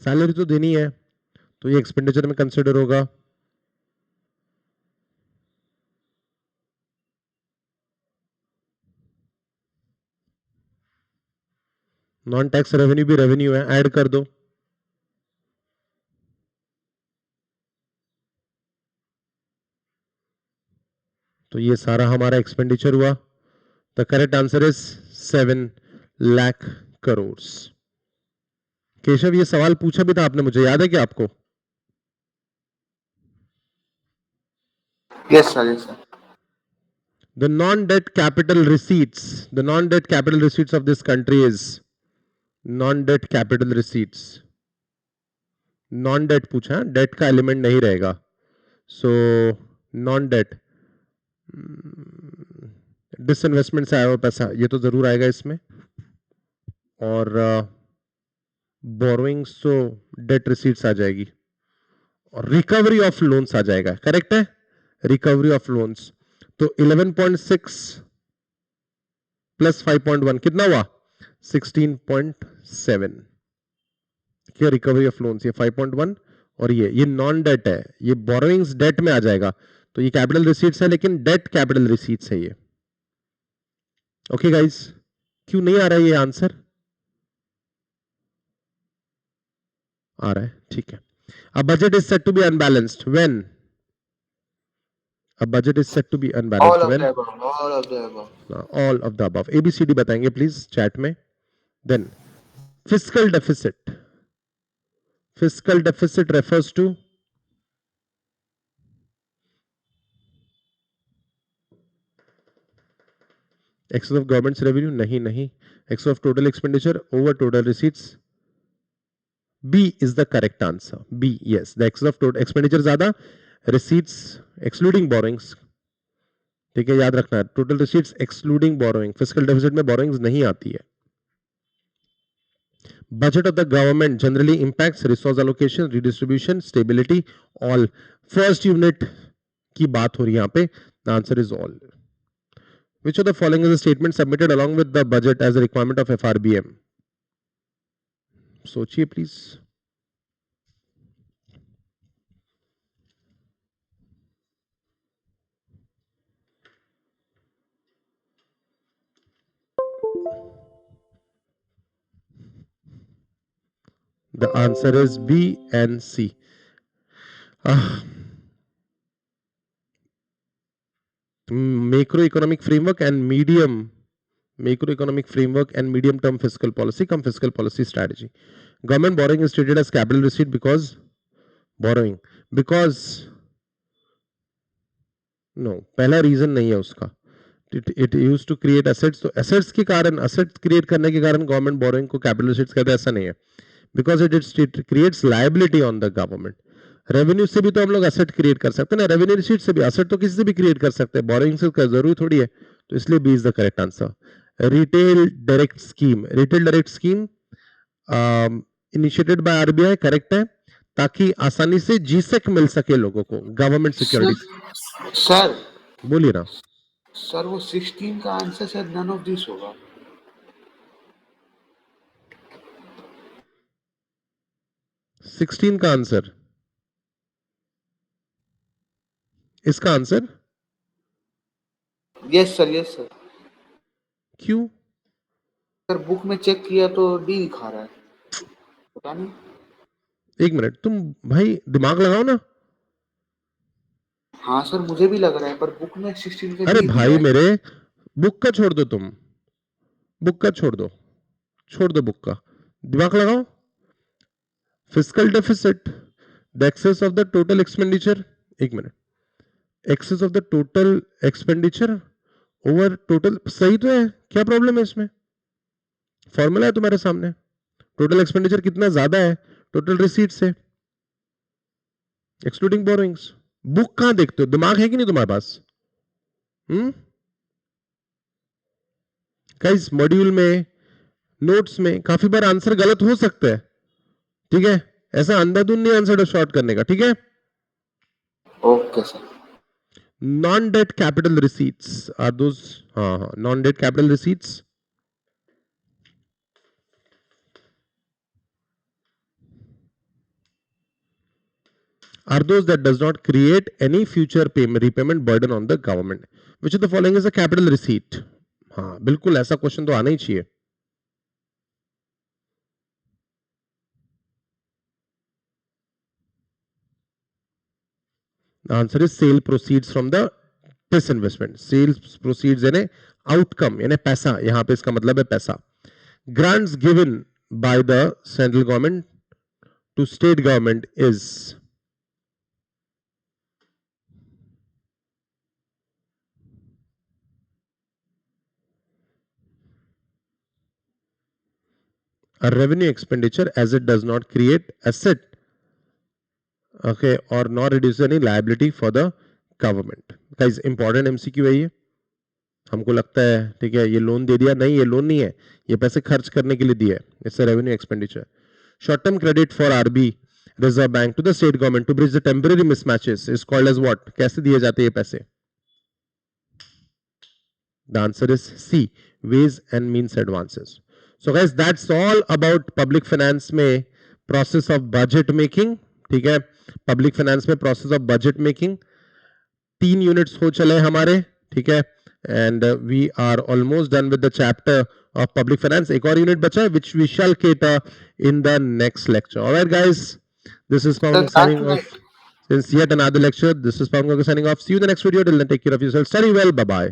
Salary तो देनी है, तो ये एक्सपेंडिचर में कंसिडर होगा. नॉन टैक्स रेवेन्यू भी रेवेन्यू है, ऐड कर दो. तो ये सारा हमारा एक्सपेंडिचर हुआ. The correct answer is 7 lakh crore. Keshav, ये सवाल पूछा भी था आपने, मुझे याद है कि आपको? Yes, sir. Yes, sir. The non-debt capital receipts, the non-debt capital receipts of this country is non-debt capital receipts. Non-debt पूछा, debt का एलिमेंट नहीं रहेगा. So non-debt, डिसइन्वेस्टमेंट से आया हुआ पैसा, ये तो जरूर आएगा इसमें. और बोरोइंग्स तो डेट रिसीट्स आ जाएगी. और रिकवरी ऑफ लोन्स आ जाएगा. करेक्ट है, रिकवरी ऑफ लोन्स. तो 11.6 प्लस 5.1 कितना हुआ? 16.7. क्या रिकवरी ऑफ लोन्स, ये 5.1 और ये नॉन डेट है, ये बोरोइंग्स डेट में आ जाएगा. तो ये कैपिटल रिसीट्स है लेकिन डेट कैपिटल रिसीट्स है ये. ओके गाइस, क्यों नहीं आ रहा है ये आंसर? आ रहा है, ठीक है. A budget is said to be unbalanced when? A budget is said to be unbalanced All of when? the above. All of the above. All of the above. ABCD बताएंगे प्लीज चैट में. Then fiscal deficit. Fiscal deficit refers to excess of government's revenue. नहीं. Excess of total expenditure over total receipts. B is the correct answer. B, yes. The excess of total expenditure ज्यादा, receipts excluding borrowings. ठीक है, याद रखना है, total receipts excluding borrowing. Fiscal deficit में borrowings नहीं आती है. Budget of the government generally impacts resource allocation, redistribution, stability, all. First unit की बात हो रही है यहां पे. The answer is all. Which of the following is a statement submitted along with the budget as a requirement of FRBM? सोचिए please. The answer is B and C. Macroeconomic framework and medium term fiscal policy cum fiscal policy strategy. Government borrowing is treated as capital receipt because no, पहला reason नहीं है उसका. It used to create assets. तो assets के कारण, assets create करने के कारण गवर्नमेंट बोरोइंग को कैपिटल रिसीट्स कहते हैं, ऐसा नहीं है. Because it creates liability on the government. Revenue से भी तो हम लोग एसेट क्रिएट कर सकते हैं ना, रेवेन्यू रिसीट से भी. एसेट तो किसी से भी क्रिएट कर सकते हैं, बोरोइंग से जरूरी थोड़ी है. तो इसलिए B is the correct answer. Retail direct scheme initiated by RBI, correct है, ताकि आसानी से जीसेक मिल सके लोगों को, गवर्नमेंट सिक्योरिटीज. सर बोलिए ना. सर वो 16 का आंसर शायद नन ऑफ दिस होगा. 16 का आंसर, इसका आंसर यस सर. क्यों? सर बुक में चेक किया तो डी दिखा रहा है, पता नहीं. एक मिनट, तुम भाई दिमाग लगाओ ना. हाँ सर मुझे भी लग रहा है, पर बुक में 16 का अरे डी भाई दिया है. मेरे, बुक का छोड़ दो, तुम बुक का छोड़ दो बुक का, दिमाग लगाओ. Fiscal deficit, the excess of the total expenditure. एक minute, excess of the total expenditure over total, सही तो है, क्या प्रॉब्लम है इसमें? फॉर्मूला है तुम्हारे सामने. टोटल एक्सपेंडिचर कितना ज्यादा है टोटल रिसीट से, एक्सक्लूडिंग बोरोइंग्स. बुक कहां देखते हो, दिमाग है कि नहीं तुम्हारे पास? गाइस, मॉड्यूल में, नोट्स में काफी बार आंसर गलत हो सकता है, ठीक है. ऐसा अंधाधुंध नहीं आंसर शॉर्ट करने का, ठीक है. Okay, sir. Non-debt capital receipts are those non-debt capital receipts. Are those that does not create any future repayment burden on the government. Which of the following is a capital receipt? हाँ बिल्कुल ऐसा question तो आना ही चाहिए. The answer is sale proceeds from the disinvestment. Sales proceeds यानी outcome यानी पैसा. यहाँ पे इसका मतलब है पैसा. Grants given by the central government to state government is a revenue expenditure as it does not create asset, okay, or nor reduce any liability for the government. Guys, important MCQ है ये. हमको लगता है ठीक है ये loan दे दिया, नहीं ये लोन नहीं है, ये पैसे खर्च करने के लिए दिया है. It's a revenue expenditure. Short term credit for RB Reserve Bank to the state government to bridge the temporary mismatches is called as what. कैसे दिए जाते हैं ये पैसे? The answer is C, ways and means advances. So guys, that's all about public finance में process of budget making. ठीक है, public finance में process of budget making 3 units हो चले हमारे. ठीक है, and we are almost done with the chapter of public finance. एक और unit बचा है which we shall cater in the next lecture. Alright guys, this is Pawan signing off. Since yet another lecture, this is Pawan signing off. See you in the next video. Till then, take care of yourself. Study well. Bye bye.